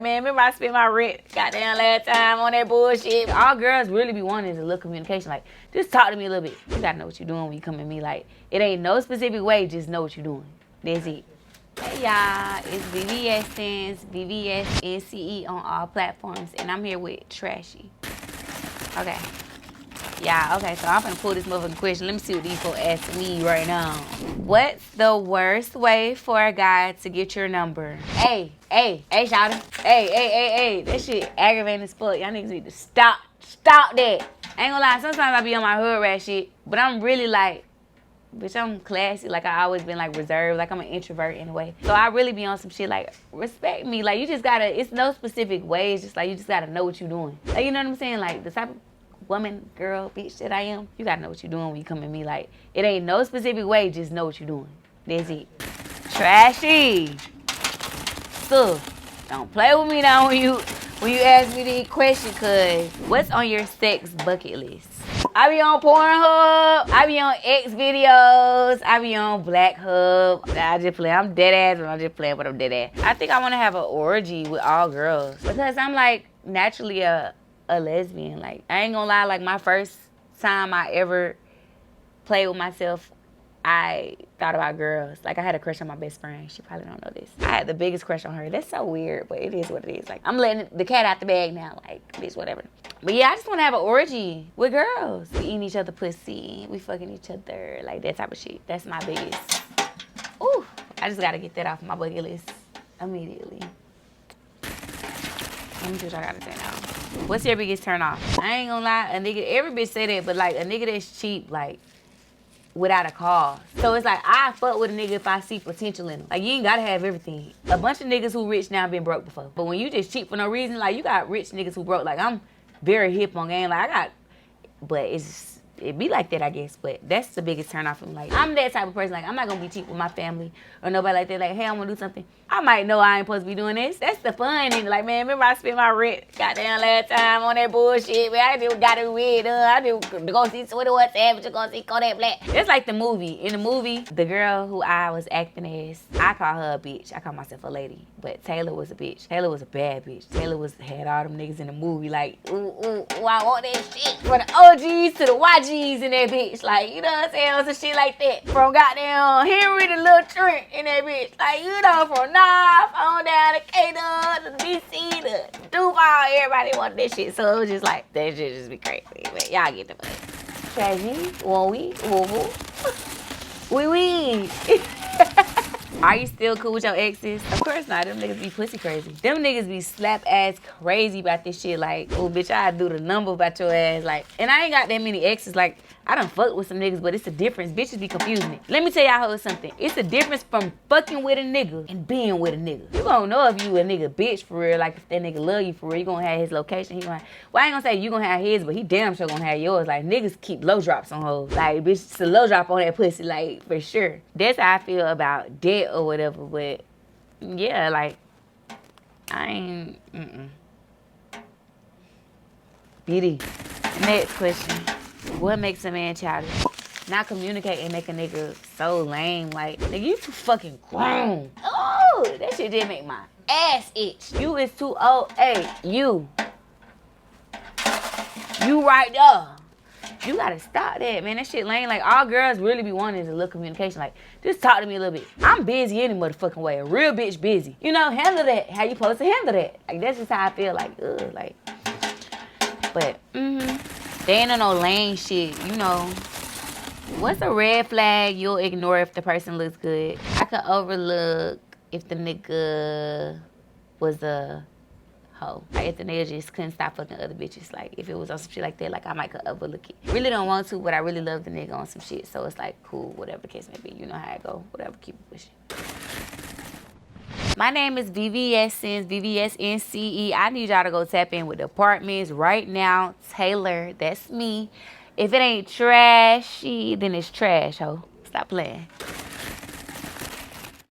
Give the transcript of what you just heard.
Man, remember I spent my rent goddamn last time on that bullshit. All girls really be wanting is a little communication. Like, just talk to me a little bit. You gotta know what you're doing when you come at me. Like, it ain't no specific way, just know what you're doing. That's it. Hey y'all, it's VVSNCEs, VVSNCE on all platforms, and I'm here with TRSHY. Okay. Yeah, okay, so I'm gonna pull this motherfucking question. Let me see what these folks ask me right now. What's the worst way for a guy to get your number? Hey, shawty. Hey. That shit aggravating as fuck. Y'all niggas need to stop that. I ain't gonna lie, sometimes I be on my hood rat shit, but I'm really like, bitch, I'm classy. Like, I always been, like, reserved. Like, I'm an introvert anyway. So I really be on some shit, like, respect me. Like, you just gotta, it's no specific way. It's just, like, you just gotta know what you're doing. Like, you know what I'm saying? Like, the type of woman, girl, bitch that I am, you gotta know what you're doing when you come at me. Like, it ain't no specific way. Just know what you're doing. That's it. TRSHY. So, don't play with me now when you ask me these questions, cause what's on your sex bucket list? I be on Pornhub, I be on X videos, I be on Black Hub. I just play, I'm dead ass when I'm just playing, but I'm dead ass. I think I wanna have an orgy with all girls because I'm like naturally a lesbian. Like, I ain't gonna lie, like my first time I ever played with myself, I thought about girls. Like, I had a crush on my best friend. She probably don't know this. I had the biggest crush on her. That's so weird, but it is what it is. Like, I'm letting the cat out the bag now. Like, bitch, whatever. But yeah, I just want to have an orgy with girls. We eating each other pussy. We fucking each other. Like, that type of shit. That's my biggest. Ooh, I just got to get that off my bucket list immediately. Let me see what I got to say now. What's your biggest turn off? I ain't gonna lie. A nigga, every bitch say that, but like, a nigga that's cheap, like, without a cause. So it's like, I fuck with a nigga if I see potential in him. Like, you ain't gotta have everything. A bunch of niggas who rich now been broke before. But when you just cheap for no reason, like, you got rich niggas who broke. Like, I'm very hip on game. Like, but it be like that, I guess. But that's the biggest turn off for me. Like, I'm that type of person. Like, I'm not gonna be cheap with my family or nobody like that. Like, hey, I wanna do something. I might know I ain't supposed to be doing this. That's the fun nigga. Like, man, remember I spent my rent goddamn last time on that bullshit. Man, I just got it weird. I just go see 21 Savage. You gonna see Kodak Black. It's like the movie. In the movie, the girl who I was acting as, I call her a bitch. I call myself a lady. But Taylor was a bitch. Taylor was a bad bitch. Taylor had all them niggas in the movie. Like, ooh, I want that shit. From the OGs to the YGs in that bitch. Like, you know what I'm saying? Some shit like that. From goddamn Henry to Lil Trent in that bitch. Like, you know, from North on down to K-Dub to DC to Duval. Everybody want that shit. So it was just like, that shit just be crazy. But y'all get the fuck. TRSHY, won't we? We. Are you still cool with your exes? Of course not. Them niggas be pussy crazy. Them niggas be slap ass crazy about this shit. Like, oh, bitch, I do the number about your ass. Like, and I ain't got that many exes. Like, I done fucked with some niggas, but it's a difference. Bitches be confusing me. Let me tell y'all hoes something. It's a difference from fucking with a nigga and being with a nigga. You gonna know if you a nigga bitch for real. Like, if that nigga love you for real, you gonna have his location. He gonna have, well, I ain't gonna say you gonna have his, but he damn sure gonna have yours. Like, niggas keep low drops on hoes. Like, bitch, it's a low drop on that pussy, like, for sure. That's how I feel about that or whatever, but yeah, like, I ain't, BD. Next question. What makes a man childish? Not communicate and make a nigga so lame. Like, nigga, you too fucking grown. Oh, that shit did make my ass itch. You is too old. Hey, you right there. You gotta stop that, man. That shit lame. Like, all girls really be wanting is a little communication. Like, just talk to me a little bit. I'm busy any motherfucking way. A real bitch busy. You know, handle that how you supposed to handle that. Like, that's just how I feel. Like, ugh, like. But, they ain't no lame shit, you know. What's a red flag you'll ignore if the person looks good? I could overlook if the nigga was a hoe. Like, if the nigga just couldn't stop fucking other bitches. Like, if it was on some shit like that, like, I might could overlook it. Really don't want to, but I really love the nigga on some shit. So it's like, cool, whatever the case may be. You know how it go. Whatever, keep it pushing. My name is VVSNCEs, VVSNCE. I need y'all to go tap in with the Partments right now. Taylor, that's me. If it ain't TRSHY, then it's trash, ho. Stop playing.